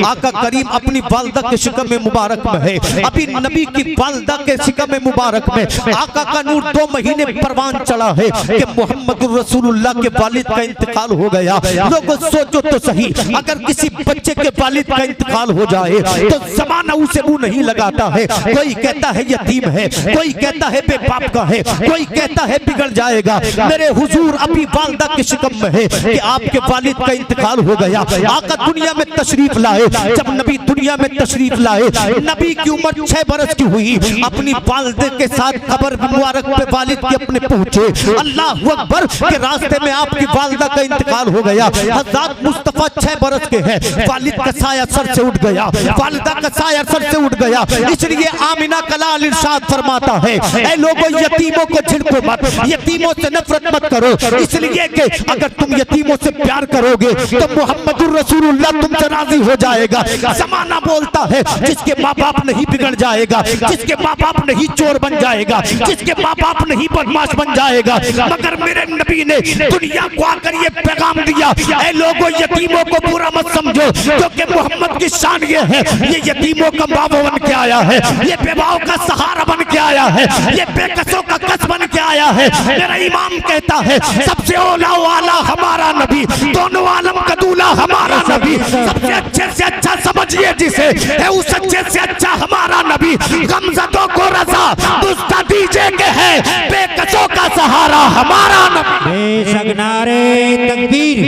आका करीम अपनी वालदा के शिकम में मुबारक में है, अभी नबी की वालदा के शिकम में मुबारक में आका का नूर 2 महीने परवान चढ़ा है कि मोहम्मद रसूलुल्लाह के वालिद का इंतकाल हो गया। लोगों सोचो तो सही, अगर किसी बच्चे के वालिद का इंतकाल हो जाए तो जमाना उसे मुंह नहीं लगाता है। कोई कहता है यतीम है, कोई कहता है बेबाप का है, कोई कहता है बिगड़ जाएगा। मेरे हुजूर अभी वालदा के शिकम में है कि आपके वालिद का इंतकाल हो गया। आका दुनिया में तशरीफ लाए, जब नबी दुनिया में तशरीफ लाए, नबी की उम्र 6 बरस की हुई, अपनी वालिद के साथ कब्र मुबारक पे वालिद के अपने पहुंचे। अल्लाह अकबर के रास्ते में आपकी वालिदा का इंतकाल हो गया। हज़रत मुस्तफा 6 बरस के हैं, वालिद का साया सर से उठ गया, वालिदा का साया सर से उठ गया। इसलिए आमिना कलाल इरशाद फरमाता है, ऐ लोगों यतीमों को झिड़को मत, यतीमों से नफरत मत करो, इसलिए कि अगर तुम यतीमों से प्यार करोगे तो मोहम्मदुर रसूलुल्लाह तुमसे राजी हो जाएगा। जमाना बोलता है जिसके माँ बाप नहीं बिगड़ जाएगा, जिसके माँ बाप नहीं चोर बन जाएगा, जिसके माँ बाप नहीं बदमाश बन जाएगा, मगर मेरे नबी ने दुनिया को आकर ये पैगाम दिया, ऐ लोगों यतीमों को बुरा मत समझो, क्योंकि मोहम्मद की शान ये है, ये यतीमों का माँ बन के आया है, ये बेवाओं का सहारा बन के आया है, ये बेकसों का कस बन के आया है। मेरा इमाम कहता है सबसे औला वाला हमारा नबी, दोनों आलम का दूल्हा हमारा नबी, सबसे अच्छे से अच्छा समझिए जिसे है उस अच्छे से अच्छा हमारा नबी। गमज़दों को रज़ा दुस्ता दीजिए के है, बेकसों का सहारा हमारा नबी। बेशक नारे तकबीर,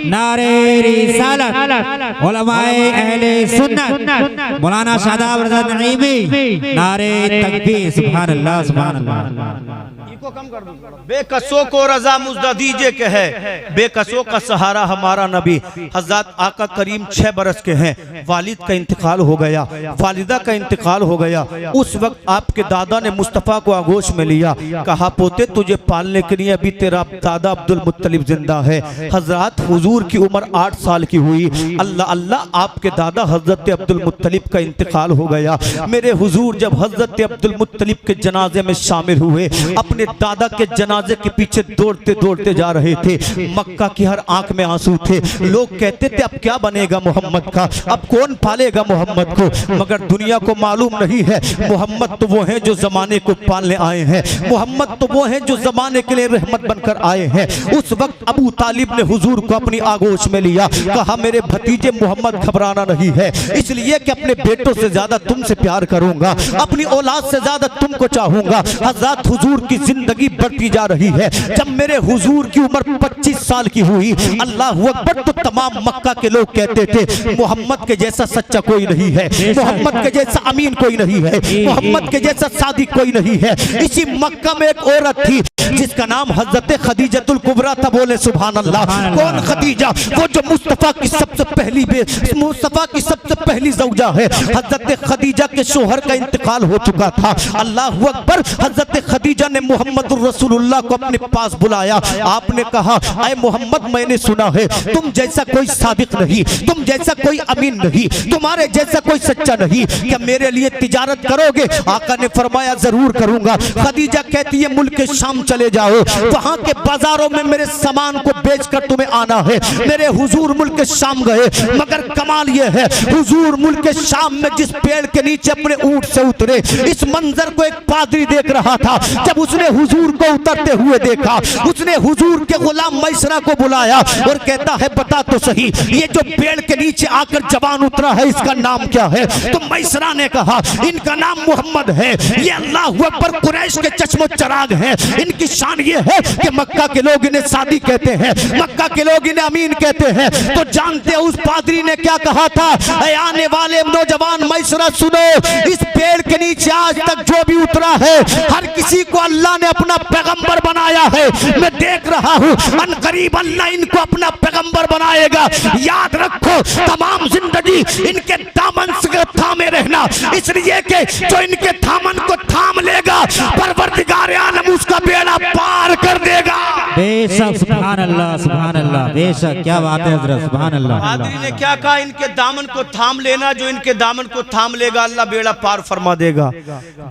नारे रिसालत, उलमाए अहले सुन्नत, मौलाना शादाब रज़ा नईमी, नारे तकबीर, सुभान अल्लाह सुभान अल्लाह। को कम कर दो। बेकसों को रजा मुजदा दीजिए के है, बेकसों का सहारा हमारा नबी। हज़रत आका करीम 6 बरस के हैं, वालिद का इंतकाल हो गया, वालिदा का इंतकाल हो गया। उस वक्त आपके दादा ने मुस्तफ़ा को आगोश में लिया, कहा पोते तुझे पालने के लिए अभी तेरा दादा अब्दुल मुत्तलिब जिंदा है। हज़रत हुजूर की उम्र 8 साल की हुई। अल्लाह अल्लाह आपके दादा हज़रत अब्दुल मुत्तलिब का इंतकाल हो गया। मेरे हुजूर जब हज़रत अब्दुल मुत्तलिब के जनाजे में शामिल हुए, अपने दादा के जनाजे के पीछे दौड़ते दौड़ते जा रहे थे। मक्का की हर आंख में आंसू थे। लोग कहते थे अब क्या बनेगा मोहम्मद का, अब कौन पालेगा मोहम्मद को। मगर दुनिया को मालूम नहीं है मोहम्मद तो वो हैं जो जमाने को पालने आए हैं, मोहम्मद तो वो हैं जो जमाने के लिए रहमत बनकर आए हैं। उस वक्त अबू तालिब ने हुजूर को अपनी आगोश में लिया, कहा मेरे भतीजे मोहम्मद घबराना नहीं है, इसलिए कि अपने बेटों से ज्यादा तुमसे प्यार करूंगा, अपनी औलाद से ज्यादा तुमको चाहूंगा। हज़रत हुजूर की जिंदगी बढ़ती जा रही है। जब मेरे हुजूर की उम्र 25 साल की हुई, अल्लाह अकबर, तो तमाम मक्का के लोग कहते थे मोहम्मद के जैसा सच्चा कोई नहीं है, मोहम्मद के जैसा अमीन कोई नहीं है, मोहम्मद के जैसा सादिक कोई नहीं है। इसी मक्का में एक औरत थी जिसका नाम हजरत खदीजतुल कुबरा था। बोले सुभान अल्लाह। कौन खदीजा? वो जो मुस्तफ़ा की सबसे पहली मुस्तफ़ा की सबसे पहली ज़ौजा है। हजरत खदीजा के शोहर का इंतकाल हो चुका था। अल्लाह अकबर। हजरत खदीजा ने मोहम्मद रसूलुल्लाह को अपने पास बुलाया। आपने कहा ऐ मोहम्मद, मैंने सुना है तुम जैसा कोई सादिक नहीं, तुम जैसा कोई अमीन नहीं, तुम्हारे जैसा कोई सच्चा नहीं, क्या मेरे लिए तिजारत करोगे? आका ने फरमाया जरूर करूंगा। खदीजा कहती है मुल्क शाम चले जाओ, वहां के बाजारों में मेरे सामान को बेचकर तुम्हें आना है। मेरे हुजूर मुल्क शाम गए, मगर कमाल ये है हुजूर मुल्क शाम में जिस पेड़ के नीचे अपने ऊंट से उतरे, इस मंजर को एक पादरी देख रहा था। जब उसने हुजूर को उतरते हुए देखा, उसने हुजूर के गुलाम मैसरा को बुलाया और कहता है बता तो सही, ये जो पेड़ के नीचे आकर जवान उतरा है इसका नाम क्या है? तो मैसरा ने कहा इनका नाम मोहम्मद है, ये अल्लाह अकबर कुरैश के चश्मो चराग हैं। इनकी शान ये है कि मक्का के लोग इन्हें सादी कहते हैं, मक्का के लोग इन्हें अमीन कहते हैं। तो जानते उस पादरी ने क्या कहा था? आने वाले नौजवान मैसरा सुनो, इस पेड़ के नीचे आज तक जो भी उतरा है हर किसी को अल्लाह ने अपना पैगंबर बनाया है। मैं देख रहा हूँ अनकरीब अल्लाह इनको अपना पैगंबर बनाएगा। याद रखो तमाम जिंदगी इनके दामन से थामे रहना, इसलिए कि जो इनके दामन को थाम लेगा परवरदिगार आलम उसका बेड़ा पार कर देगा। बेशक सुभान अल्लाह बेशक क्या बात है हजरत सुभान अल्लाह। पादरी ने क्या कहा, इनके दामन को थाम लेना, जो इनके दामन को थाम लेगा अल्लाह बेड़ा पार फरमा देगा।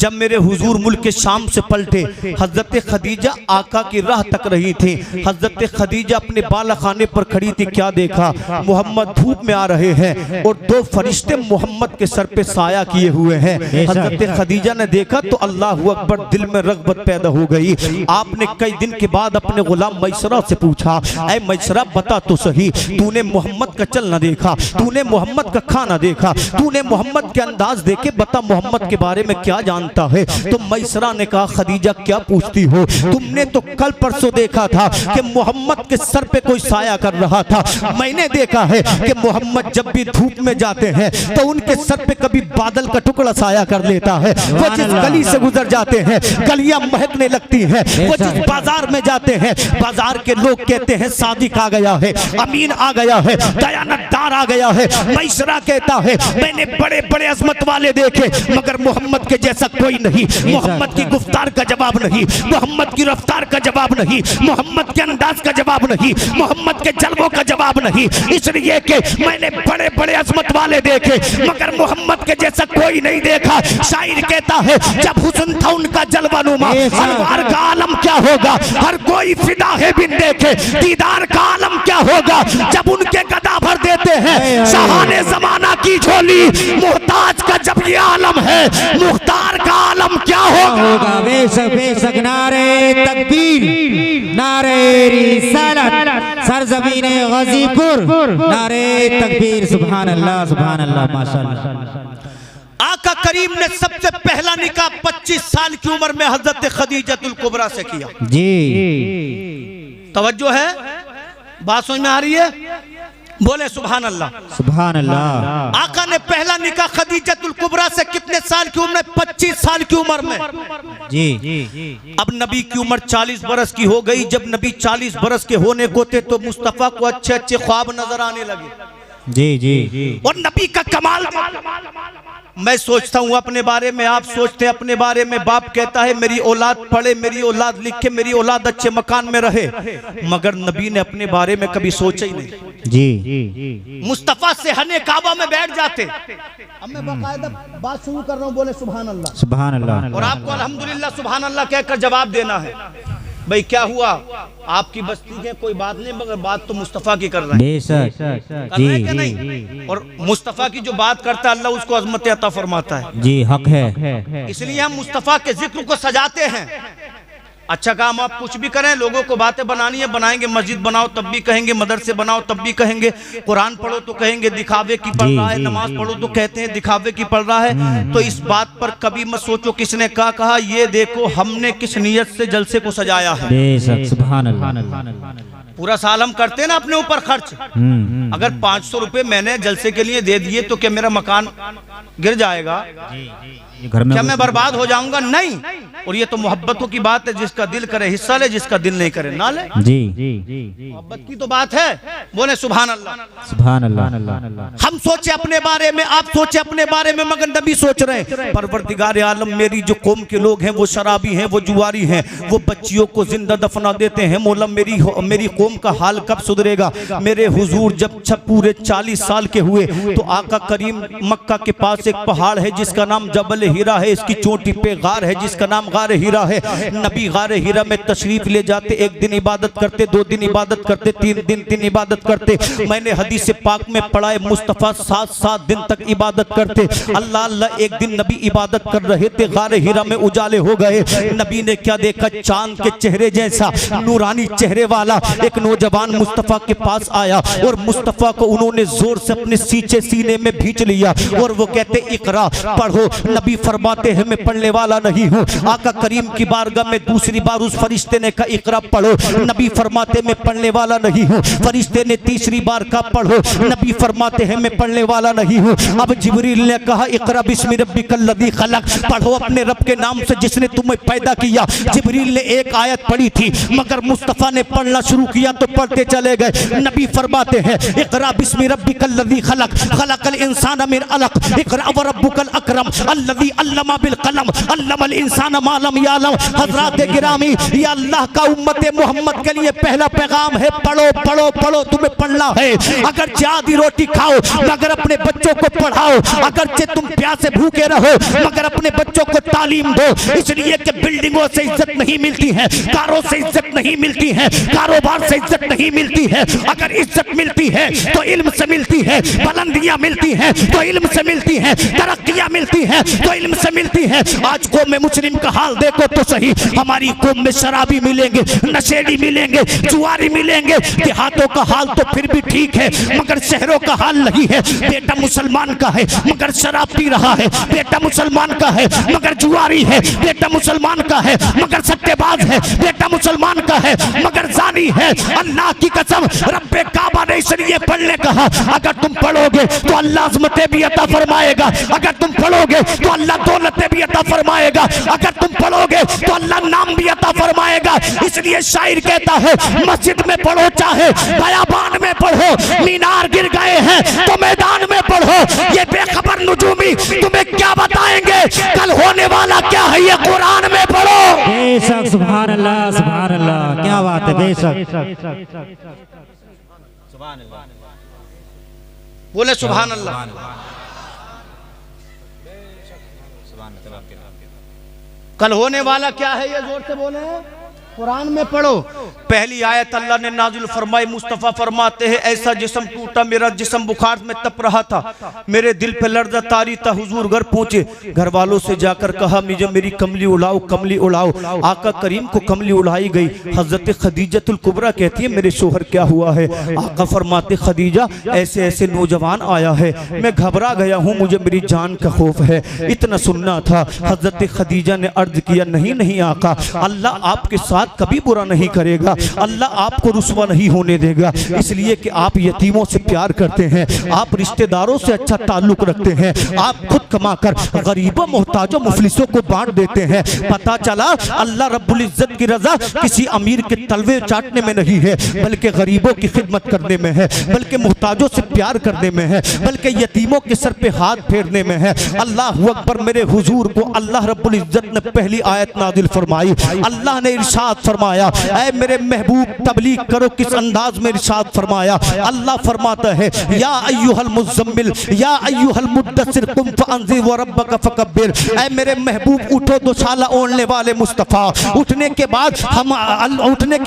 जब मेरे हुजूर मुल्क के शाम से पलटे, हजरत खदीजा आका की राह तक रही थी। हजरत खदीजा अपने बालाखाने पर खड़ी थी, क्या देखा, मोहम्मद धूप में आ रहे हैं और दो फरिश्ते मोहम्मद के सर पे साया किए हुए हैं। हजरत खदीजा ने देखा तो अल्लाह अकबर, दिल में रग़बत पैदा हो गई। आपने कई दिन के बाद अपने गुलाम मैसरा से पूछा, ऐ मैसरा बता तो सही, तूने मोहम्मद का चलना देखा, तूने मोहम्मद का खाना देखा, तूने मोहम्मद के अंदाज देखे, बता मोहम्मद के बारे में क्या जानता है। तो मैसरा ने कहा, खदीजा क्या पूछती हो, तुमने तो कल परसों देखा था कि मोहम्मद के सर पे कोई साया कर रहा था। मैंने देखा है कि मोहम्मद जब भी धूप में जाते हैं तो उनके सर पे कभी बादल का टुकड़ा साया कर लेता है। वो जिस गली से गुजर जाते हैं गलियां महकने लगती हैं। वो जिस बाजार में जाते हैं बाजार के लोग कहते हैं सादिक आ गया है, अमीन आ गया है, दयानतदार आ गया है। मैसरा कहता है, मैंने बड़े बड़े अजमत वाले देखे मगर मोहम्मद के जैसा कोई नहीं। मोहम्मद की गुफ्तार का जवाब नहीं, मोहम्मद की रफ्तार का जवाब नहीं, मोहम्मद के अंदाज का जवाब नहीं, मोहम्मद के जलवों का जवाब नहीं। इसलिए कि मैंने बड़े बड़े अजमत वाले देखे मगर मोहम्मद के जैसा कोई नहीं देखा। शायर कहता है, जब हुस्न था उनका जलवानुमा, अनवार का आलम क्या होगा, हर कोई फिदा है बिन देखे। दीदार का आलम क्या होगा जब उनके गदा भर देते हैं शाहाने जमाना की झोली। मुहताज का जब ये आलम है, मुख्तार का आलम क्या होगा। बेशक बेशक नारे तकबीर, नारे रिसालत, सरजमीने गाजीपुर, नारे तकबीर, सुभान अल्लाह माशाअल्लाह। आका करीम ने सबसे पहला निकाह 25 साल की उम्र में हजरत खदीजतुल कुबरा से किया। जी तवज्जो है, बात समझ में आ रही है, बोले सुभान अल्लाह सुभान अल्लाह। आका ने पहला निकाह खदीजतुल कुबरा से कितने साल की उम्र में, 25 साल की उम्र में। जी अब नबी की उम्र 40 बरस की हो गई। जब नबी 40 बरस के होने को थे तो मुस्तफा को अच्छे अच्छे ख्वाब नजर आने लगे। जी जी और नबी का कमाल, मैं सोचता हूँ अपने बारे में, आप सोचते हैं अपने बारे में। बाप कहता है मेरी औलाद पढ़े, मेरी औलाद लिखे, मेरी औलाद अच्छे मकान में रहे, मगर नबी ने अपने बारे में कभी सोचा ही नहीं। जी मुस्तफा से हने काबा में बैठ जाते। अब मैं बाकायदा बात शुरू कर रहा हूँ, बोले सुभान अल्लाह सुभान अल्लाह। और आपको अल्हम्दुलिल्लाह सुभान अल्लाह कहकर जवाब देना है। भाई क्या हुआ, आपकी बस्ती के कोई बात नहीं मगर बात तो मुस्तफा की कर रहे हैं। बेशक कर रहे हैं कि नहीं? और मुस्तफा की जो बात करता है अल्लाह उसको अजमत अता फरमाता है। जी हक है, इसलिए हम मुस्तफा के जिक्र को सजाते हैं। अच्छा काम आप कुछ भी करें, लोगों को बातें बनानी है बनाएंगे, मस्जिद बनाओ तब भी कहेंगे, मदरसे बनाओ तब भी कहेंगे, कुरान पढ़ो तो कहेंगे दिखावे की पढ़ रहा है, नमाज पढ़ो तो कहते हैं दिखावे की पढ़ रहा है। तो इस बात पर कभी मत सोचो किसने क्या कहा, ये देखो हमने किस नियत से जलसे को सजाया है। बेशक सुभान अल्लाह। पूरा साल हम करते हैं ना अपने ऊपर खर्च। अगर 500 रुपए मैंने जलसे के लिए दे दिए तो क्या मेरा मकान गिर जाएगा, घर में क्या मैं बर्बाद हो जाऊंगा? नहीं। और ये तो मोहब्बतों की बात है, जिसका दिल करे हिस्सा ले, जिसका दिल नहीं करे ना ले। जी मोहब्बत की तो बात है, बोले सुभान अल्लाह सुभान अल्लाह। हम सोचे अपने बारे में, आप सोचे अपने बारे में, मगर नबी सोच रहे हैं परवरदिगार आलम मेरी जो कौम के लोग हैं वो शराबी हैं, वो जुआरी हैं, वो बच्चियों को जिंदा दफना देते हैं। मौला मेरी कौम का हाल कब सुधरेगा? मेरे हुजूर जब पूरे 40 साल के हुए तो आका करीम मक्का के पास एक पहाड़ है जिसका नाम जबल हीरा है, इसकी चोटी पे गार है जिसका नाम गार हीरा है। नबी गार हीरा में तशरीफ ले जाते, एक दिन इबादत करते, 2 दिन इबादत करते, 3 दिन इबादत करते। मैंने हदीस पाक में पढ़ा है मुस्तफ़ा 7 दिन तक इबादत करते। अल्लाह अल्लाह, एक दिन नबी इबादत कर रहे थे, गार हीरा में उजाले हो गए। नबी ने क्या देखा, चांद के चेहरे जैसा नूरानी चेहरे वाला एक नौजवान मुस्तफ़ा के पास आया और मुस्तफ़ा को उन्होंने जोर से अपने सीने में भींच लिया और वो कहते इकरा पढ़ो। नबी फरमाते हैं मैं पढ़ने वाला नहीं हूँ। आका करीम की बारगाह में दूसरी बार उस फरिश्ते ने कहा इकरा पढ़ो। नबी फरमाते मैं पढ़ने वाला नहीं हूँ। फरिश्ते ने तीसरी बार कहा पढ़ो। नबी फरमाते हैं मैं पढ़ने वाला नहीं हूँ। अब जिब्रील ने कहा इकरा बिस्मि रब्बिकल लज़ी खलक, पढ़ो अपने रब के नाम से जिसने तुम्हें पैदा किया। जिब्रील ने एक आयत पढ़ी थी मगर मुस्तफ़ा ने पढ़ना शुरू किया तो पढ़ते चले गए। नबी फरमाते हैं इकरा बिस्मि रब्बिकल लज़ी खलक, खलकल इंसान मिन अलक, इकरा व रब्बुकल अकरम अल्लज़ी अल्लज़ी अल्लमा बिल कलम अल्लमल इंसान मा लम यालम। हज़रात गिरामी, ये अल्लाह का उम्मत मोहम्मद के लिए पहला पैगाम है, पढ़ो पढ़ो पढ़ो, तुम्हें पढ़ना है। अगर आधी रोटी खाओ मगर अपने बच्चों को पढ़ाओ, अगर तुम प्यासे भूखे रहो मगर अपने बच्चों को तालीम दो। इसलिए कि बिल्डिंगों से इज्जत नहीं मिलती है, कारों से इज्जत नहीं मिलती है, कारोबार से इज्जत नहीं मिलती है। अगर इज्जत मिलती है तो इल्म से मिलती है, बुलंदियां मिलती हैं तो इल्म से मिलती हैं, तरक्कियां मिलती हैं तो इल्म से मिलती है। आज कौम में मुस्लिम का हाल देखो तो सही, हमारी कौम में शराबी मिलेंगे, नशेड़ी मिलेंगे, जुआरी मिलेंगे। देहातों का हाल तो फिर भी ठीक है मगर शहरों का हाल नहीं है। बेटा मुसलमान का है मगर शराब पी रहा है, बेटा मुसलमान का है मगर जुआरी है, बेटा मुसलमान का है मगर सट्टेबाज है, बेटा मुसलमान का है मगर जानी है। अल्लाह की कसम, रब्बे काबा ने इसलिए पढ़ने कहा, अगर तुम पढ़ोगे तो अल्लाह अज़मतें भी अता फरमाएगा, अगर तुम पढ़ोगे तो अल्लाह दौलतें भी अता फरमाएगा, अगर तुम पढ़ोगे तो अल्लाह नाम भी अता फरमाएगा। इसलिए शायर कहता है, मस्जिद में पढ़ो चाहे बयाबान में पढ़ो, मीनार गिर गए हैं तो मैदान में पढ़ो। ये बेखबर नुजूमी तुम्हें क्या बताएंगे, कल होने वाला क्या है ये कुरान में पढ़ो। बेशक, सुभान अल्लाह, सुभान अल्लाह, क्या बात है, बेशक। बोले सुभान अल्लाह। कल होने वाला क्या है ये जोर से बोले, कुरान में पढ़ो। पहली आयत अल्लाह ने नाज़िल फरमाई, मुस्तफ़ा फरमाते हैं, ऐसा जिस्म टूटा, मेरा जिस्म बुखार में तप रहा था, मेरे दिल पे लर्ज़ा तारी था। हुजूर घर पहुंचे, घर वालों से जाकर कहा, मुझे मेरी कमली उड़ाओ, कमली उड़ाओ। आका करीम को कमली उड़ाई गई। हज़रत खदीजतुल कुबरा कहती है, मेरे शोहर क्या हुआ है? आका फरमाते, खदीजा ऐसे ऐसे नौजवान आया है, मैं घबरा गया हूँ, मुझे मेरी जान का खौफ है। इतना सुनना था। हज़रत खदीजा ने अर्ज किया, नहीं नहीं आका, अल्लाह आपके साथ कभी बुरा नहीं करेगा, अल्लाह आपको रुसवा नहीं होने देगा। इसलिए कि आप यतीमों से प्यार करते हैं, आप रिश्तेदारों से अच्छा ताल्लुक रखते हैं, आप खुद कमाकर गरीबों मोहताजों मुफलिसों को बांट देते हैं। पता चला अल्लाह रब्बुल इज्जत की रजा किसी अमीर के तलवे चाटने में नहीं है, बल्कि गरीबों की खिदमत करने में है, बल्कि मोहताजों से प्यार करने में है, बल्कि यतीमों के सर पे हाथ फेरने में है। अल्लाह अकबर। मेरे हुजूर को अल्लाह रब्बुल इज्जत ने पहली आयत नाज़िल फरमाई। अल्लाह ने इरशाद फरमाया, ऐ मेरे महबूब तबलीग करो। किस अंदाज में इरशाद फरमाया? अल्लाह फरमाता है, या अय्युहल मुज़म्मिल या अय्युहल मुद्दस्सिर कुम फअंज़िर व रब्बका फकब्बिर। ऐ मेरे महबूब उठो, दोशाला ओढ़ने वाले मुस्तफ़ा, उठने के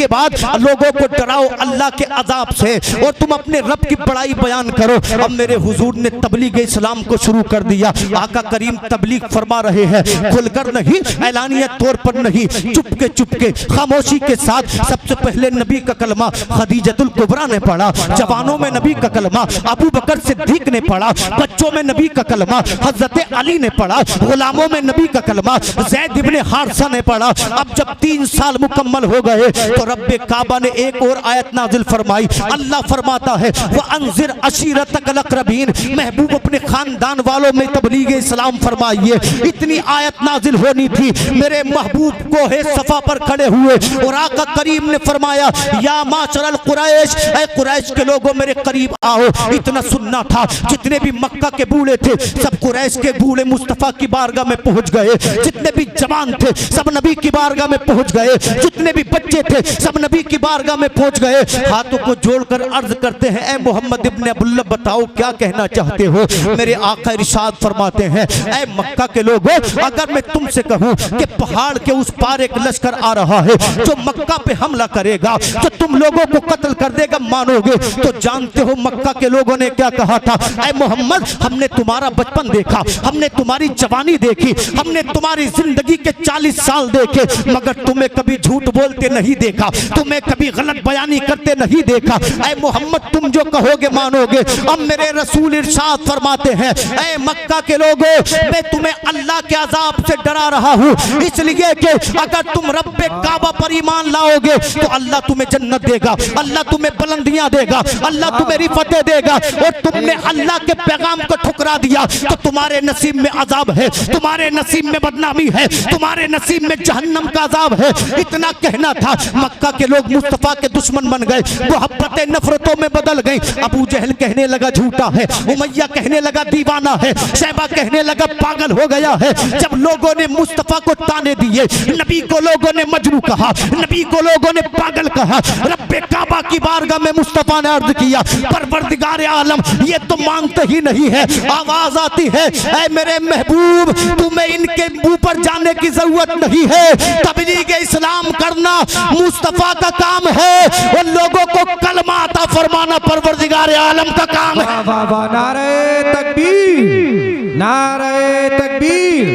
बाद लोगों को डराओ अल्लाह के अज़ाब से और तुम अपने रब की बड़ाई बयान करो। अब मेरे हुजूर ने तबलीग इस्लाम को शुरू कर दिया। आका करीम तबलीग फरमा रहे हैं, खुलकर नहीं, ऐलानिया तौर पर नहीं, चुपके चुपके खामोशी के साथ। सबसे पहले नबी का कलमा खदीजतुल कुबरा ने पढ़ा, जवानों में नबी का कलमा अबू बकर सिद्दीक ने पढ़ा, बच्चों में नबी का कलमा हजरत अली ने पढ़ा, गुलामों में नबी का कलमा ज़ैद इब्ने हारिसा ने पढ़ा। अब जब 3 साल मुकम्मल हो गए तो रब्बे काबा ने एक और आयत नाजिल फरमाई। अल्लाह फरमाता है, वह अंजिर अशीरतकल अक़रबीन, महबूब अपने खानदान वालों में तबलीग इस्लाम फरमाइए। इतनी आयत नाजिल होनी थी, मेरे महबूब को है सफा पर खड़े हुए और आका करीम ने फरमाया, या माशरल कुरैश, ऐ कुरैश के लोगों मेरे करीब आओ। इतना सुनना था, जितने भी मक्का के बूढ़े थे सब कुरैश के बूढ़े मुस्तफ़ा की बारगाह में पहुंच गए, जितने भी जवान थे सब नबी की बारगाह में पहुंच गए, जितने भी बच्चे थे सब नबी की बारगाह में पहुंच गए। हाथों को जोड़कर अर्ज करते हैं, ऐ मोहम्मद इब्ने अब्दुल्लाह बताओ क्या कहना चाहते हो? मेरे आका इरशाद फरमाते हैं, ऐ मक्का के लोगों, अगर मैं तुमसे कहूं कि पहाड़ के उस पार एक लश्कर आ रहा है जो मक्का पे हमला करेगा, जो तुम लोगों को कत्ल कर देगा, मानोगे? तो जानते हो मक्का के लोगों ने क्या कहा था? ऐ मोहम्मद, हमने तुम्हारा बचपन देखा, हमने तुम्हारी जवानी देखी, हमने तुम्हारी जिंदगी के 40 साल देखे, मगर तुम्हें कभी झूठ बोलते नहीं देखा, तुम्हें कभी गलत बयानी करते नहीं देखा। ऐ मोहम्मद, तुम जो कहोगे मानोगे। अब मेरे रसूल इरशाद फरमाते हैं, ऐ मक्का के लोगों, मैं तुम्हें अल्लाह के अजाब से डरा रहा हूँ, इसलिए कि अगर तुम रब्बे काबा काबा पर ईमान लाओगे तो अल्लाह तुम्हें जन्नत देगा, अल्लाह तुम्हें बुलंदियां देगा, अल्लाह तुम्हें रिफतें देगा। और तुमने अल्लाह के पैगाम को ठुकरा दिया तो तुम्हारे नसीब में अजाब है, तुम्हारे नसीब में बदनामी है, तुम्हारे नसीब में जहन्नम का अजाब है। इतना कहना था, मक्का के लोग मुस्तफा के दुश्मन बन गए, मोहब्बतें नफरतों में बदल गई। अबू जहल कहने लगा झूठा है, उमैया कहने लगा दीवाना है, शैबा कहने लगा पागल हो गया है। जब लोगों ने मुस्तफा को ताने दिए, नबी को लोगों ने मजनू कहा, नबी को लोगों ने पागल कहा, रब्बे काबा की बारगाह में मुस्तफा ने अर्ज किया, परवरदिगार आलम ये तो मांगते ही नहीं है। आवाज आती है, ऐ मेरे महबूब तुम्हें इनके ऊपर जाने की जरूरत नहीं है, तबलीग इस्लाम करना मुस्तफा का काम है, और लोगों को कलमा अता फरमाना परवरदिगार आलम का काम है। वाह वाह, नारे तकबीर, नारे तकबीर,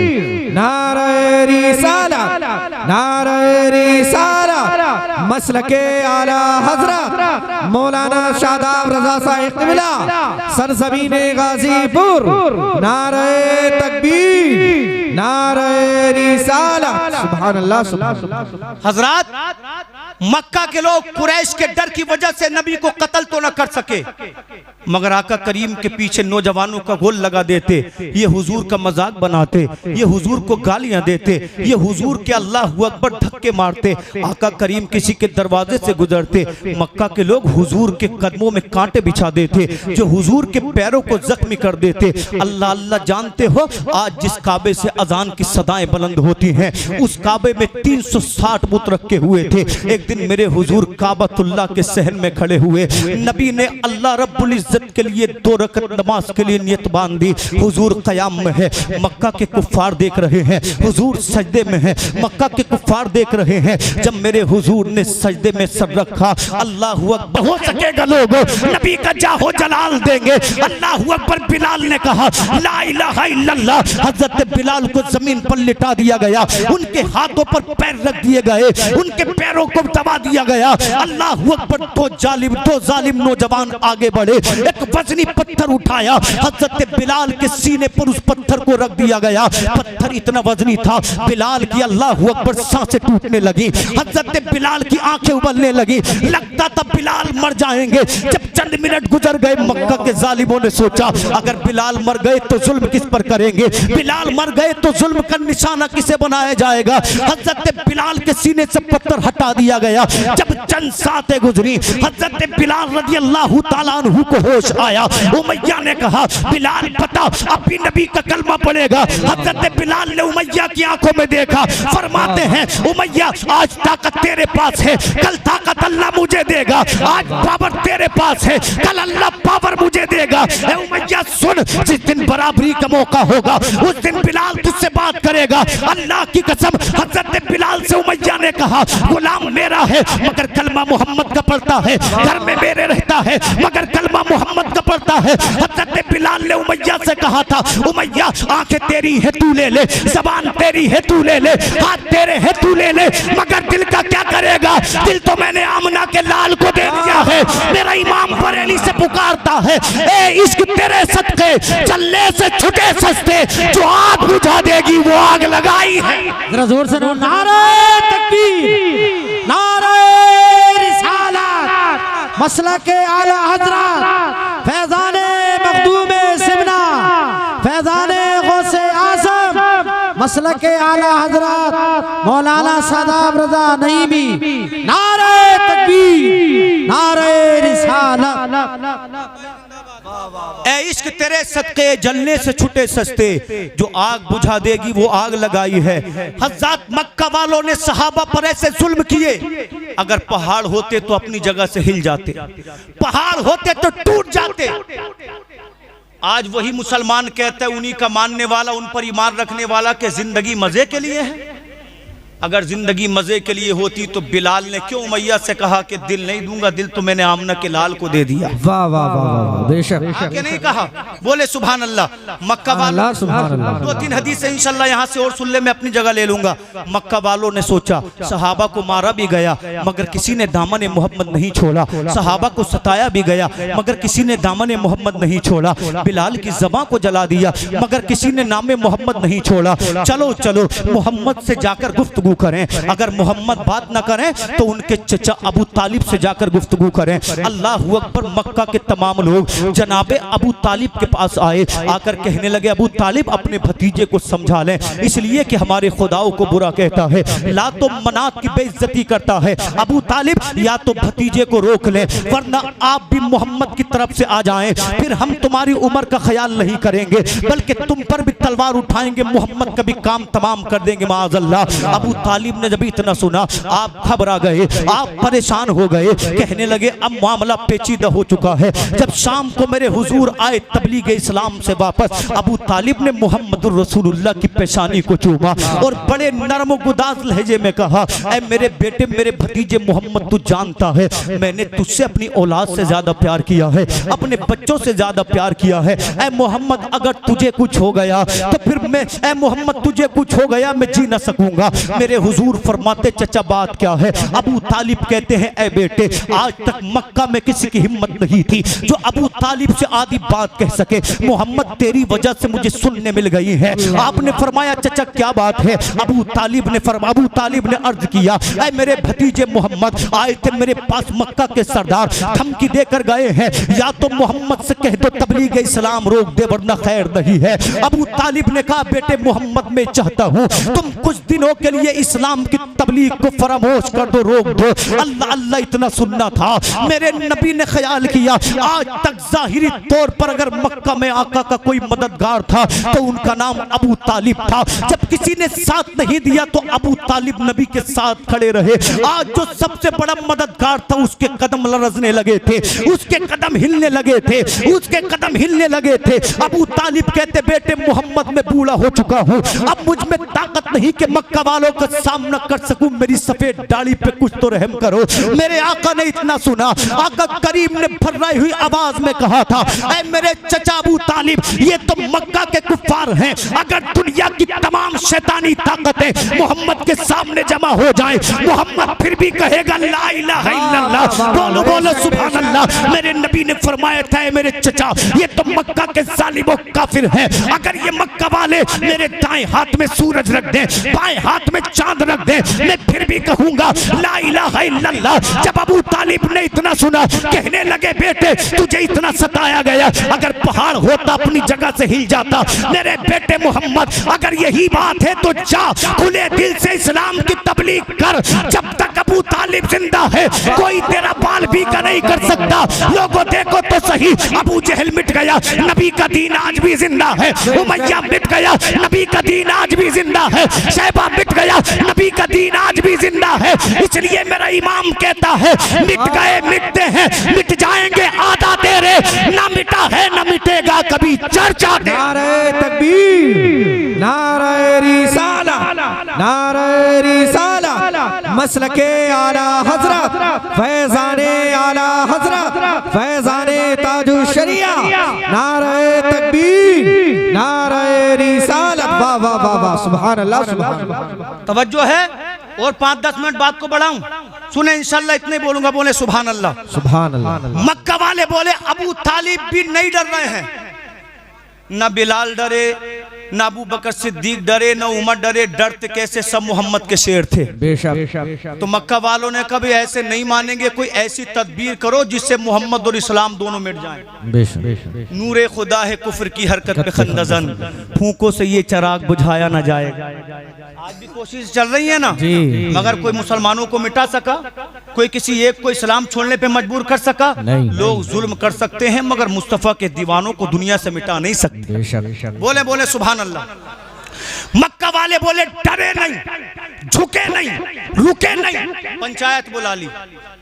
नारे रिसालत, नारे रिसालत, मसलके आला हजरत मौलाना शादाब रजा साहिब क़िबला सरज़मीन गाजीपुर। नारे तकबीर, नारे रिसालत, सुभान अल्लाह, सुभान अल्लाह। हजरात, मक्का के लोग कुरैश के डर की वजह से नबी को कत्ल तो न कर सके, मगर आका करीम के पीछे नौजवानों का गोल लगा देते, ये हुजूर का मजाक बनाते, ये हुजूर को गालियां देते, ये हुजूर के अल्लाहू अकबर धक्के मारते। आका करीम किसी के दरवाजे से गुजरते, मक्का के लोग हुजूर के कदमों में कांटे बिछा देते, जो हुजूर के पैरों को जख्मी कर देते। अल्लाह अल्लाह जानते हो, आज जिस काबे से अजान की सदाएं बुलंद होती हैं, उस काबे में 360 बुत रखे हुए थे। एक दिन मेरे हुजूर काबतुल्लाह के सहन में खड़े हुए, नबी ने अल्लाह रब्बुल इज्जत के लिए 2 रकत नमाज के लिए नियत बांध दी। हुजूर क़याम में है, मक्का के कुफ्फार देख रहे हैं, हुजूर सजदे में है, मक्का के कुफ्फार देख रहे हैं। जब मेरे हुजूर ने सजदे में सर रखा, अल्लाहू अकबर, हो सकेगा लोग नबी का जाहो जलाल देंगे। अल्लाहू अकबर, बिलाल ने कहा ला इलाहा इल्लल्लाह। हजरत बिलाल को जमीन पर लिटा दिया गया, उनके हाथों पर पैर रख दिए गए, उनके पैरों को दबा दिया गया। अल्लाहू अकबर, 2 जालिम नौजवान आगे बढ़े, एक वजनी पत्थर उठाया, हजरत बिलाल के सीने पर उस पत्थर को रख दिया गया। पत्थर इतना वजनी था, बिलाल की अल्लाहू अकबर सांसें टूटने लगी, हजरत बिलाल की आंखें उबलने लगी, लगता था बिलाल मर जाएंगे। जब चंद मिनट गुजर गए, मक्का के जालिमों ने सोचा अगर बिलाल मर गए तो जुल्म किस पर करेंगे, बिलाल मर गए तो जुल्म का निशाना किसे बनाया जाएगा। हजरत बिलाल के सीने से पत्थर हटा दिया गया। जब चंद सातें गुजरी, हजरत बिलाल रज़ियल्लाहु ताला अन्हु को होश आया। उमैया ने कहा बिलाल बता, अभी नबी का कलमा पड़ेगा। हजरत बिलाल ने उमैया की आंखों में देखा, फरमाते हैं उमैया आज ताकत तेरे पास है, कल ताकत अल्लाह मुझे देगा। आज पावर तेरे पास है, कल अल्लाह पावर मुझे देगा। उमैया सुन, जिस दिन बराबरी का मौका होगा उस दिन बिलाल तुझसे बात करेगा। अल्लाह की कसम, हजरत बिलाल से उमैया ने कहा गुलाम मेरा है मगर कलमा मोहम्मद का पढ़ता है, घर में मेरे रहता है मगर कलमा मोहम्मद का पढ़ता है। हजरत बिलाल ने उमैया से कहा था उमैया आंखें तेरी है तू ले ले, जबान तेरी है तू ले ले, हाथ तेरे है तू ले ले, मगर दिल का क्या करेगा? दिल तो मैंने आमना के लाल को दे दिया है। मेरा इमाम बरेली से पुकारता है ए इश्क तेरे सदके चलने से छुटे सस्ते, जो आग बुझा देगी वो आग लगाई है। जरा जोर से नारे तकबीर, नारे रिसालत, मसलके आला हजरत फैजाने मखदूमे सिमना, फैजाने गौसे आज़म, मसलके आला हजरत मौलाना शादाब रजा नईमी। नारे तकबीर, नारे रिसालत। ए इश्क तेरे सदके जलने से छुटे सस्ते, जो आग बुझा देगी वो आग लगाई है। हज़रत मक्का वालों ने सहाबा पर ऐसे जुल्म किए, अगर पहाड़ होते तो अपनी जगह से हिल जाते, पहाड़ होते तो टूट जाते। आज वही मुसलमान कहते हैं उन्हीं का मानने वाला, उन पर ईमान रखने वाला कि जिंदगी मजे के लिए है। अगर जिंदगी मजे के लिए होती तो बिलाल ने क्यों उमैया से कहा कि दिल नहीं दूंगा, दिल तो मैंने आमना के लाल को दे दिया। वाह वाह वाह, बेशक आगे नहीं कहा, बोले सुभान अल्लाह। मक्का वालों, 2-3 हदीसें इंशाल्लाह यहाँ से और सुन ले, मैं अपनी जगह ले लूंगा। मक्का वालों ने सोचा सहाबा को मारा भी गया मगर किसी ने दामन मोहम्मद नहीं छोड़ा, सहाबा को सताया भी गया मगर किसी ने दामन मोहम्मद नहीं छोड़ा, बिलाल की ज़बां को जला दिया मगर किसी ने नाम मोहम्मद नहीं छोड़ा। चलो चलो मोहम्मद से जाकर गुफ्तगू गुफ्तगू करें, अगर मोहम्मद बात ना करें तो उनके चचा अबू तालिब से जाकर गुफ्तगू करें। अल्लाह अकबर। मक्का के तमाम लोग जनाबे अबू तालिब के पास आए, आकर कहने लगे अबू तालिब अपने भतीजे को समझा लें, इसलिए कि हमारे खुदाओं को बुरा कहता है, ला तो मनात की बेइज्जती करता है। अबू तालिब या तो भतीजे को रोक लें, वरना आप भी मोहम्मद की तरफ से आ जाएं, फिर हम तुम्हारी उम्र का ख्याल नहीं करेंगे, बल्कि तुम पर भी तलवार उठाएंगे, मोहम्मद का भी काम तमाम कर देंगे माअज़ल्लाह। अबू तालिब ने जब इतना सुना आप घबरा गए, आप परेशान हो गए, कहने लगे अब मामला पेचीदा हो चुका है। जब शाम को मेरे हुजूर आए तबलीग इस्लाम से वापस, अबू तालिब ने मुहम्मदुर रसूलुल्लाह की पेशानी को चूमा और बड़े नरम गुदाज लहजे में कहा, ऐ मेरे बेटे, मेरे भतीजे मोहम्मद, तू जानता है मैंने तुझसे अपनी औलाद से ज्यादा प्यार किया है, अपने बच्चों से ज्यादा प्यार किया है। ऐ मोहम्मद, अगर तुझे कुछ हो गया तो फिर मैं, ऐ मोहम्मद तुझे कुछ हो गया मैं जी न सकूंगा। मेरे हुजूर फरमाते चचा बात क्या है? अबू तालिब कहते हैं ऐ बेटे, आज तक मक्का में किसी की हिम्मत नहीं थी जो अबू तालिब से आधी बात कह सके, मोहम्मद तेरी वजह से मुझे सुनने मिल गई है। आपने फरमाया चचा क्या बात है? अबू तालिब ने अर्ज किया, ऐ मेरे भतीजे मोहम्मद, आए थे मेरे पास मक्का के सरदार, धमकी देकर गए हैं, या तो मोहम्मद से कह दो तबलीग इस्लाम रोक दे वरना खैर नहीं है। अबू तालिब ने कहा बेटे मोहम्मद, मैं चाहता हूँ तुम कुछ दिनों के लिए इस्लाम की तबलीग को फरामोश कर दो, रोक दो। अल्लाह अल्लाह इतना सुनना था। मेरे नबी ने ख्याल किया आज तक जाहिरी तौर पर अगर मक्का में आका का कोई मददगार था तो उनका नाम अबू तालिब था। जब किसी ने साथ नहीं दिया तो अबू तालिब नबी के साथ खड़े रहे। आज जो सबसे बड़ा मददगार था उसके कदम लरजने लगे थे, उसके कदम हिलने लगे थे, उसके कदम हिलने लगे थे। अबू तालिब कहते बेटे मोहम्मद, मैं बूढ़ा हो चुका हूँ, अब मुझ में ताकत नहीं कि मक्का वालों का सामना कर सकूं, मेरी सफेद दाढ़ी पे कुछ तो रहम करो। मेरे आका ने इतना सुना, आका करीम ने फर्राई हुई आवाज में कहा था, ऐ मेरे चचा अबू तालिब, ये तो मक्का के कुफ्फार हैं, अगर दुनिया की तमाम शैतानी ताकतें मोहम्मद के सामने जमा हो जाएं, मोहम्मद फिर भी कहेगा ला इलाहा इल्लल्लाह। बोलो बोलो सुभान अल्लाह। मेरे नबी ने फरमाया था मेरे चचा, ये तो मक्का के जालिम काफिर हैं, अगर ये मक्का वाले मेरे दाएं हाथ में सूरज रख दें, बाएं हाथ में चांद रख दें, मैं फिर भी कहूंगा ला इलाहा इल्लल्लाह। जब अबू तालिब ने इतना सुना, कहने लगे बेटे तुझे इतना सताया गया, अगर पहाड़ होता अपनी जगह से हिल जाता। मेरे बेटे मोहम्मद, अगर यही बात है तो जा खुले दिल से इस्लाम की तबलीग कर, जब तक अबू तालिब जिंदा है कोई तेरा बाल भी का नहीं कर सकता। लोगों देखो तो सही, अबू जहल मिट गया, नबी का दीन आज भी जिंदा है। उमैया मिट गया, नबी का दीन आज भी जिंदा है। शैबा मिट गया, नबी का दीन आज भी जिंदा है। इसलिए मेरा इमाम कहता है मिट गए मिटते हैं, मिट जाएंगे आधा तेरे, ना मिटा है ना मिटेगा कभी चर्चा। नारे तकबीर, नारे रिसाला, नारे रिसाला, मसलके आला हजरत, फैजाने आला हजरत, फैजाने ताजु शरिया, नारे तकबीर, नारे रिसालत। वाह वाह वाह वाह, सुभान अल्लाह सुभान अल्लाह। तवज्जो है और 5-10 मिनट बात को बढ़ाऊं, सुने इंशाल्लाह इतने बोलूंगा, बोले सुभान अल्लाह सुभान अल्लाह। मक्का वाले बोले अबू तालिब भी नहीं डर रहे हैं, न बिलाल डरे, न अबू बकर सिद्दीक डरे, न उमर डरे, डरते कैसे सब मोहम्मद के शेर थे। बेशक। तो मक्का वालों ने कभी ऐसे नहीं मानेंगे, कोई ऐसी तदबीर करो जिससे मोहम्मद और इस्लाम दोनों मिट जाएं। बेशक। नूरे खुदा है कुफ्र की हरकत पे खंदजन, फूकों से ये चराग बुझाया ना जाएगा। आज भी कोशिश चल रही है ना जी, मगर कोई मुसलमानों को मिटा सका? कोई किसी एक को इस्लाम छोड़ने पे मजबूर कर सका? नहीं। लोग जुल्म कर सकते हैं मगर मुस्तफा के दीवानों को दुनिया से मिटा नहीं सकते। बेशक। बोले बोले सुभान अल्लाह। मक्का वाले बोले डरे नहीं, झुके नहीं, रुके नहीं, पंचायत बुला ली।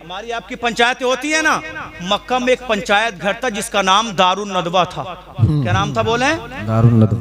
हमारी आपकी पंचायतें होती है ना, मक्का में एक पंचायत घर था जिसका नाम दारुन नदवा था। क्या नाम था बोले?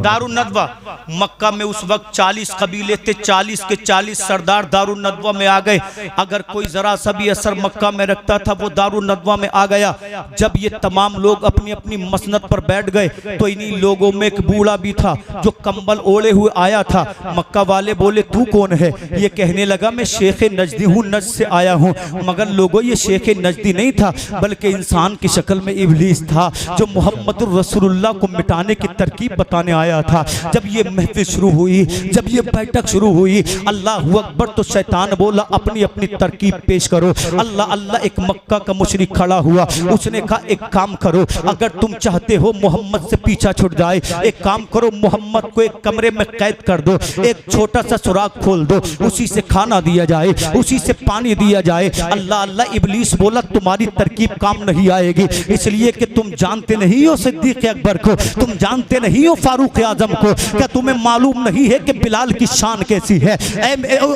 दारुन नदवा। मक्का में उस वक्त 40 कबीले थे, 40 के 40 सरदार दारुन नदवा में आ गए। अगर कोई जरा सा भी असर मक्का में रखता था वो दारुन नदवा में आ गया। जब ये तमाम लोग अपनी अपनी मसनद पर बैठ गए तो इन्हीं लोगों में एक बूढ़ा भी था जो कंबल ओढ़े हुए आया था। मक्का वाले बोले तू कौन है? ये कहने लगा मैं शेख नजदी हूँ, नज से आया हूँ। मगर लोगों ये शेख नजदी नहीं था, बल्कि इंसान की शक्ल में इब्लीस था, जो मोहम्मद रसूलुल्लाह को मिटाने की तरकीब बताने आया था। जब ये महफिल शुरू हुई, जब ये बैठक शुरू हुई, अल्लाह अकबर, तो शैतान बोला अपनी अपनी तरकीब पेश करो। अल्लाह अल्लाह, एक मक्का का मुशरिक खड़ा हुआ, उसने कहा एक काम करो, अगर तुम चाहते हो मोहम्मद से पीछा छुट जाए, एक काम करो, मोहम्मद को एक कमरे में कैद कर दो, एक छोटा सा सुराख खोल दो, उसी से खाना दिया जाए, उसी से पानी दिया जाए। अल्लाह अल्लाह, इब्लीस बोला तुम्हारी तरकीब काम नहीं आएगी, इसलिए कि तुम जानते नहीं हो सिद्दीक अकबर को, तुम जानते नहीं हो फारूक आजम को, क्या तुम्हें मालूम नहीं है कि बिलाल की शान कैसी है?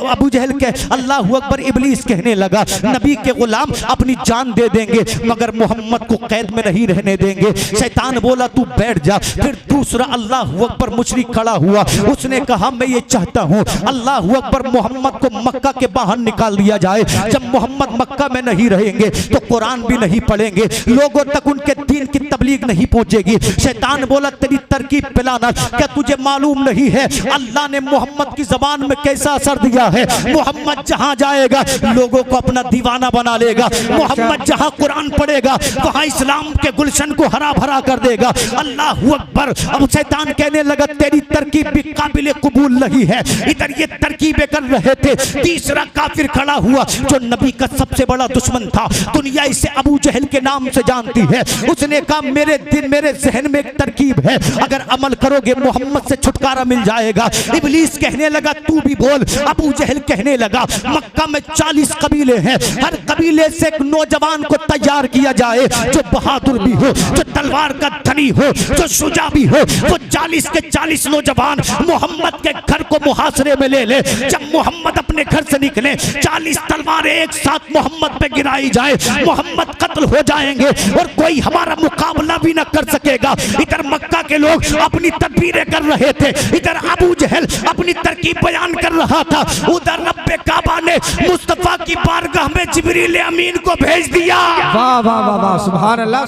अबू जहल के अल्लाह अकबर, इब्लीस कहने लगा नबी के गुलाम अपनी जान दे देंगे मगर मोहम्मद को कैद में नहीं रहने देंगे। शैतान बोला तू बैठ जा। फिर दूसरा अल्लाह अकबर मुशरिक खड़ा हुआ, उसने कहा मैं ये चाहता हूँ अल्लाह अकबर, मोहम्मद को मक्का के बाहर निकाल दिया जाए। जब मोहम्मद मक्का में नहीं रहेंगे तो कुरान भी नहीं पढ़ेंगे, लोगों तक उनके दीन की तबलीग नहीं पहुंचेगी। शैतान बोला तेरी तरकीब पिलाना, क्या तुझे मालूम नहीं है अल्लाह ने मोहम्मद की जबान में कैसा असर दिया है? मोहम्मद जहां जाएगा लोगों को अपना दीवाना बना लेगा, मोहम्मद जहां कुरान पढ़ेगा वहां इस्लाम के गुलशन को हरा भरा कर देगा। अल्लाह अकबर। अब शैतान कहने लगा तेरी तरकीब भी काबिल कबूल नहीं है। इधर ये तरकीबें कर रहे थे, तीसरा काफिर खड़ा हुआ जो नबी का सबसे बड़ा दुश्मन था, दुनिया इसे अबू जहल के नाम से जानती है। उसने कहा मेरे जहन में एक तरकीब है, अगर अमल करोगे मोहम्मद से छुटकारा मिल जाएगा। इब्लीस कहने लगा तू भी बोल। अबू जहल कहने लगा मक्का में 40 कबीले हैं, हर कबीले से एक नौजवान को तैयार किया जाए जो बहादुर भी हो, जो तलवार का धनी हो, जो शुजा भी हो। वो 40 के 40 नौजवान मोहम्मद के घर को मुहासरे में ले ले। जब मोहम्मद अपने घर से निकले 40 तलवारें एक साथ मोहम्मद पे गिराई जाए, मोहम्मद कत्ल हो जाएंगे और कोई हमारा मुकाबला भी न कर सकेगा। इधर मक्का के लोग अपनी तदबीरें कर रहे थे, इधर अबू जहल अपनी तरकीब बयान कर रहा था, उधर रब्बे काबा ने मुस्तफा की बारगाह में जिब्रील अमीन को भेज दिया। वाह वाह वाह वाह, सुभान अल्लाह।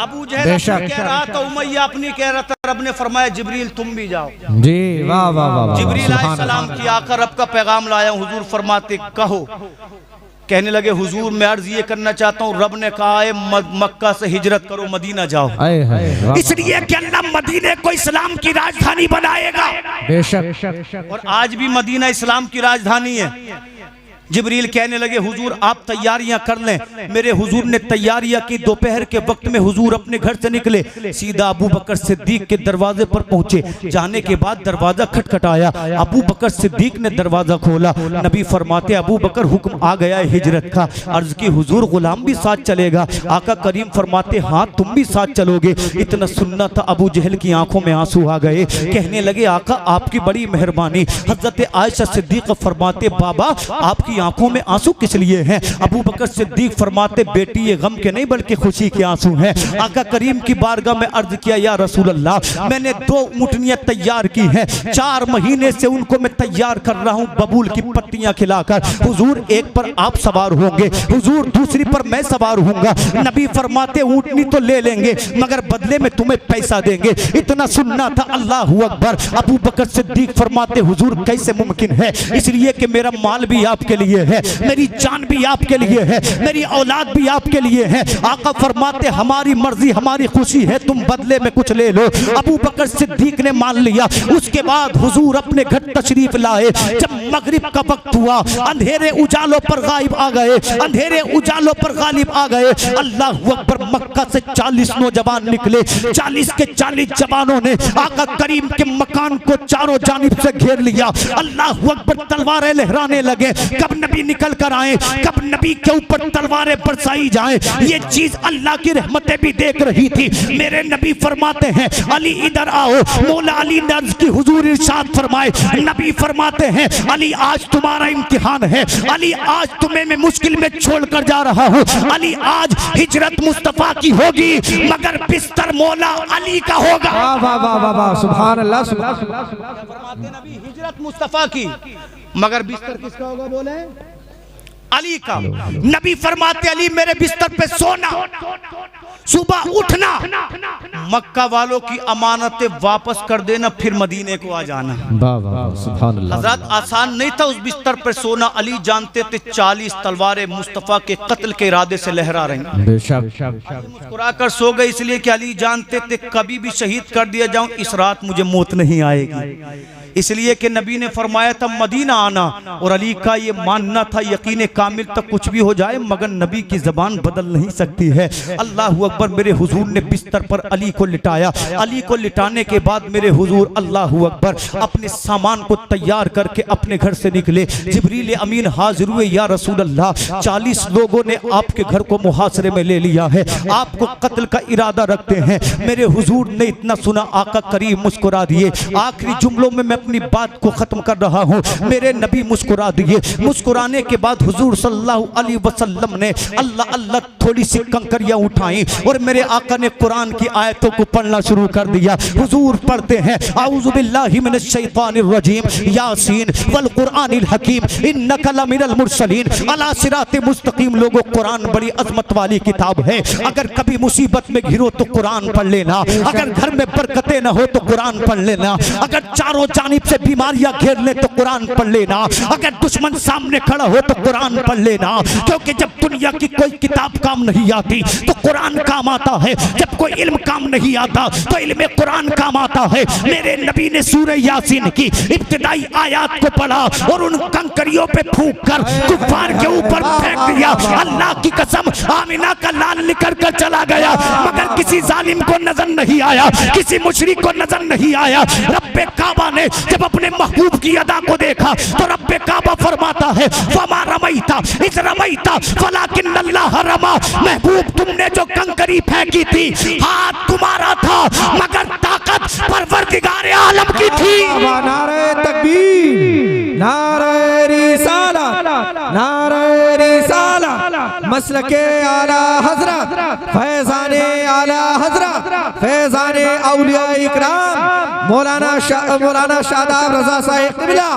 अबू जहल कह रहा था, उमैया अपनी कह रहा था, रब ने फरमाया जिब्रील तुम भी जाओ। जी वाह वाह वाह। जिब्रील अलैहिस्सलाम की आकर रब का पैगाम लाया। हुजूर फरमाते कहो। कहने लगे हुजूर मैं अर्ज ये करना चाहता हूँ, रब ने कहा है मक्का से हिजरत करो, मदीना जाओ, इसलिए कि अल्लाह मदीने को इस्लाम की राजधानी बनाएगा। बेशक। और आज भी मदीना इस्लाम की राजधानी है। जिब्रील कहने लगे हुजूर आप तैयारियां कर लें। मेरे हुजूर ने तैयारियां की। दोपहर के वक्त में हुजूर अपने घर से निकले, सीधा अबू बकर सिद्दीक के दरवाजे पर पहुंचे। जाने के बाद दरवाजा खटखटाया, अबू बकर सिद्दीक ने दरवाजा खोला। नबी फरमाते अबू बकर हुक्म आ गया है हिजरत का। अर्ज की हुजूर गुलाम भी साथ चलेगा? आका करीम फरमाते हाँ तुम भी साथ चलोगे। इतना सुनना था अबू जहल की आंखों में आंसू आ गए। कहने लगे आका आपकी बड़ी मेहरबानी। हजरत आयशा सिद्दीक फरमाते बाबा आपकी आंखों में आंसू किस लिए हैं? अबू बकर सिद्दीक फरमाते बेटी ये गम के नहीं बल्कि खुशी के आंसू हैं। आका करीम की बारगाह में अर्ज किया या रसूल अल्लाह मैंने 2 ऊँटनियां तैयार की हैं, 4 महीने से उनको मैं तैयार कर रहा हूँ बबूल की पत्तियां खिलाकर। हुजूर एक पर आप सवार होंगे, हुजूर दूसरी पर मैं सवार होऊंगा। नबी फरमाते ऊँटनी तो ले लेंगे मगर बदले में तुम्हें पैसा देंगे। इतना सुनना था। अल्लाह अकबर। अबू बकर सिद्दीक फरमाते हुजूर कैसे मुमकिन है? इसलिए कि मेरा माल भी आपके लिए है, मेरी जान भी आपके लिए है, मेरी औलाद भी आपके लिए है। आका फरमाते हमारी मर्जी हमारी खुशी है, तुम बदले में कुछ ले लो। अबू बकर सिद्दीक ने मान लिया। उसके बाद हुजूर अपने घर तशरीफ लाए। जब मगरिब का वक्त हुआ अंधेरे उजालों पर गायब आ गए, अंधेरे उजालों पर गालिब आ गए। अल्लाह अकबर। मक्का से 40 नौजवान निकले। 40 के 40 जवानों ने आका करीम के मकान को चारों जानिब से घेर लिया। अल्लाह अकबर। तलवारें लहराने लगे। कब नबी निकल कर आए, कब नबी के ऊपर तलवारें बरसाई जाएं, ये चीज अल्लाह की रहमतें भी देख रही थी। मेरे नबी फरमाते हैं अली इधर आओ। मौला अली ने अर्ज की हुजूर इरशाद फरमाए। नबी फरमाते हैं अली आज तुम्हारा इम्तिहान है, अली आज तुम्हें मैं मुश्किल में छोड़ कर जा रहा हूँ। अली आज हिजरत मुस्तफा की होगी मगर बिस्तर मौला अली का होगा। वाह वाह वाह वाह, सुभान अल्लाह। फरमाते नबी हिजरत मुस्तफा की मगर बिस्तर किसका होगा? बोले अली का। नबी फरमाते अली मेरे बिस्तर पे सोना, सुबह उठना, मक्का वालों की अमानतें वापस कर देना, फिर मदीने को आ जाना। सुभान अल्लाह। हजरत आसान नहीं था उस बिस्तर पर सोना। अली जानते थे 40 तलवारें मुस्तफ़ा के कत्ल के इरादे से लहरा रही। बेशक मुस्कुरा कर सो गए, इसलिए कि अली जानते थे कभी भी शहीद कर दिया जाऊं इस रात मुझे मौत नहीं आएगी। इसलिए कि नबी ने फरमाया था मदीना आना, और अली का ये मानना था यकीन कामिल तक कुछ भी हो जाए मगर नबी की जबान बदल नहीं सकती है। अल्लाह अकबर। मेरे हुजूर ने बिस्तर पर अली को लिटाया। अली को लिटाने के बाद मेरे हुजूर अल्लाह अकबर अपने सामान को तैयार करके अपने घर से निकले। जिब्रील अमीन हाजिर हुए, या रसूल अल्लाह 40 लोगों ने आपके घर को मुहासरे में ले लिया है, आपको कत्ल का इरादा रखते हैं। मेरे हुजूर ने इतना सुना, आका करीम मुस्कुरा दिए। आखिरी जुमलों में मैं अपनी बात को खत्म कर रहा हूँ। मेरे नबी मुस्कुरा दिए। मुस्कुराने के बाद हुजूर सल्लल्लाहु अलैहि वसल्लम ने अल्लाह अल्लाह थोड़ी सी कंकरियां उठाई और मेरे आका ने कुरान की आयतों को पढ़ना शुरू कर दिया। हुजूर पढ़ते हैं आऊज़ु बिल्लाहि मिनश शैतानिर रजीम, यासीन वल कुरानिल हकीम, इन्नका लमिनल मुरसलीन अला सिराते मुस्तकीम। लोगों, कुरान बड़ी अजमत वाली किताब है। अगर कभी मुसीबत में घिरो तो कुरान पढ़ लेना, अगर घर में बरकतें न हो तो कुरान पढ़ लेना, अगर चारों जानिब से बीमारियां घेर ले तो कुरान पढ़ लेना, अगर दुश्मन सामने खड़ा हो तो कुरान पढ़ लेना। क्योंकि जब दुनिया की कोई किताब काम नहीं आती तो कुरान काम आता है, जब कोई इल्म काम नहीं आता तो इल्म कुरान काम आता है। मेरे नबी ने सूरह यासीन की इब्तिदाई आयत को पढ़ा और उन कंकरियों पे फूंक कर कुफार के ऊपर फेंक दिया। अल्लाह की कसम, आमिना का लाल निकल कर चला गया मगर किसी जालिम को नजर नहीं आया, किसी मुशरिक को नजर नहीं आया। रब्बे काबा ने जब अपने महबूब की अदा को देखा तो रब्बे काबा फरमाता है फमा रमैता इस रमैता वलाकिन अल्लाह रमा। महबूब, तुमने जो कंकरी फेंकी थी हाथ तुम्हारा था मगर ताकत परवरदिगार आलम की थी। नारे तकबीर, नारे रिसाला, नारे रिसाला, मसलके आला हजरत, फैजाने आला हजरत, फैजाने औलिया इकराम मौलाना शादाब रजा साहिब क़िबला।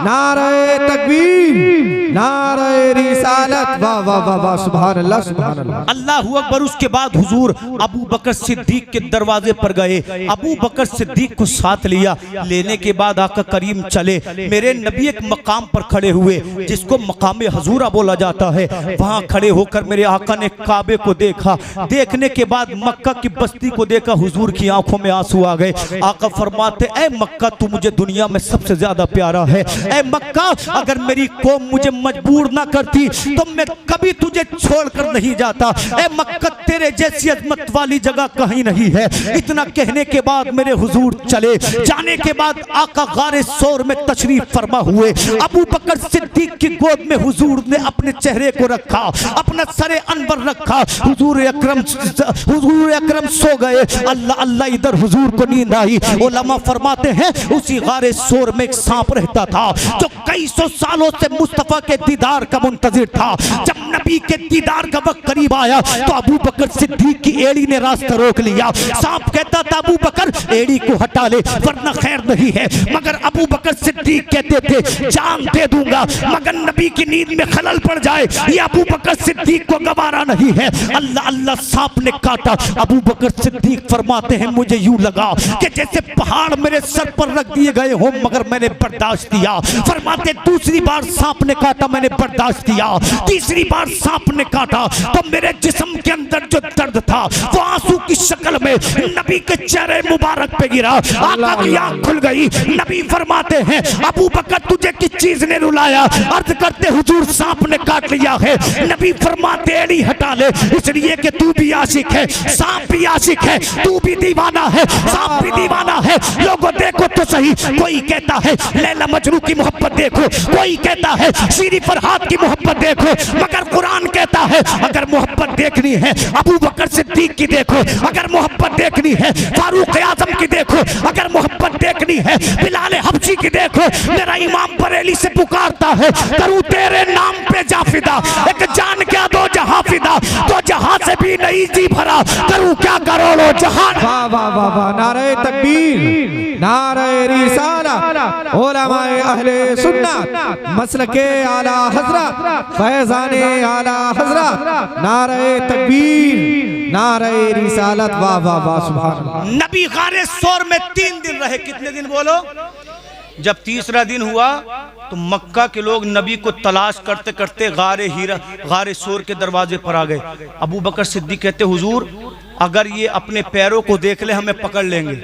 नारे तकबीर, नारे रिसालत। वाह वाह वाह वाह, सुभान अल्लाह, सुभान अल्लाह, अल्लाहु अकबर। उसके बाद हुजूर अबू बकर सिद्दीक के दरवाजे पर गए। अबू बकर सिद्दीक को साथ लिया। लेने के बाद आका करीम चले। मेरे नबी एक मकाम पर खड़े हुए जिसको मकाम हजूरा बोला जाता है। वहां खड़े होकर मेरे आका ने काबे को देखा। देखने के बाद मक्का की बस्ती को देखा। हुजूर की आंखों में आंसू आ गए। आका फरमाते, ए मक्का, तू मुझे दुनिया में सबसे ज्यादा प्यारा है। ए मक्का, अगर मेरी कौम मुझे मजबूर ना करती तो मैं कभी तुझे छोड़कर नहीं जाता। ए मक्का, तेरे जैसी अजमत वाली जगह कहीं नहीं है। इतना कहने के बाद मेरे हुजूर चले। जाने के बाद आका गारे सौर में तशरीफ फरमा हुए। अबू बकर सिद्दीक की गोद में हुजूर ने अपने चेहरे को रखा, अपना सरे अनवर रखा। हुजूर अकरम सो गए। अल्लाह अल्लाह, इधर हुजूर को नींद आई। उलमा फरमाते हैं उसी गारे सौर में एक सांप रहता था जो कई सौ सालों से मुस्तफा के दीदार का मुंतजिर था। जब नबी के दीदार का वक्त करीब आया तो अबू बकर सिद्दीक की एड़ी ने रास्ता रोक लिया। सांप कहता था अबू बकर एड़ी को हटा ले वरना खैर नहीं है, मगर अबू बकर सिद्दीक कहते थे जान दे दूंगा मगर नबी की नींद में खलल पड़ जाए, ये अबू बकर सिद्दीक को गवारा नहीं है। अल्लाह अल्लाह, सांप ने काटा। अबू बकर सिद्दीक फरमाते हैं मुझे यूं लगा कि जैसे पहाड़ मेरे सर पर रख दिए गए हो मगर मैंने बर्दाश्त किया। फरमाते दूसरी बार सांप ने काटा, मैंने बर्दाश्त किया। तीसरी बार सांप ने काटा तो मेरे जिस्म के अंदर जो दर्द था वो आंसू की शक्ल में नबी के चेहरे मुबारक पे गिरा। आका की आंख खुल गई। नबी फरमाते हैं अबू बकर, तुझे किस चीज ने रुलाया? अर्ज करते हुजूर सांप ने काट लिया है। नबी फरमाते एड़ी हटा ले, इसलिए कि तू भी आशिक है, सांप भी आशिक है, तू भी दीवाना है, सांप भी दीवाना है। लोगों देखो तो सही, कोई कहता है लैला मजनू की मोहब्बत देखो, कोई कहता है शीरी फरहाद की मोहब्बत देखो, मगर कुरान कहता है अगर मोहब्बत देखनी है अबू बकर सिद्दीक की देखो, अगर मोहब्बत देखनी है फारूक आजम की देखो, अगर मोहब्बत देखनी है बिलाल हबशी की देखो। मेरा इमाम बरेली से पुकारता है करूं तेरे नाम पे जाफिदा, एक जान क्या दो जहां फिदा, तो जहां से भी नहीं जी भरा, करूं क्या करोड़ों जहान। वाह वाह वाह वाह, नारे तकबीर, नारे रिसालत, उलमाए अहले सुन्नत, मसलके आला हजरत, फैजाने आला हजरत, नारे तकबीर, नारे रिसालत। वाह वाह वाह, सुभान अल्लाह। नबी गारे सोर में 3 दिन रहे। कितने दिन बोलो? जब तीसरा दिन हुआ तो मक्का के लोग नबी को तलाश करते करते गारे सोर के दरवाजे पर आ गए। अबू बकर सिद्दीक कहते, हुजूर अगर ये अपने पैरों को देख ले हमें पकड़ लेंगे।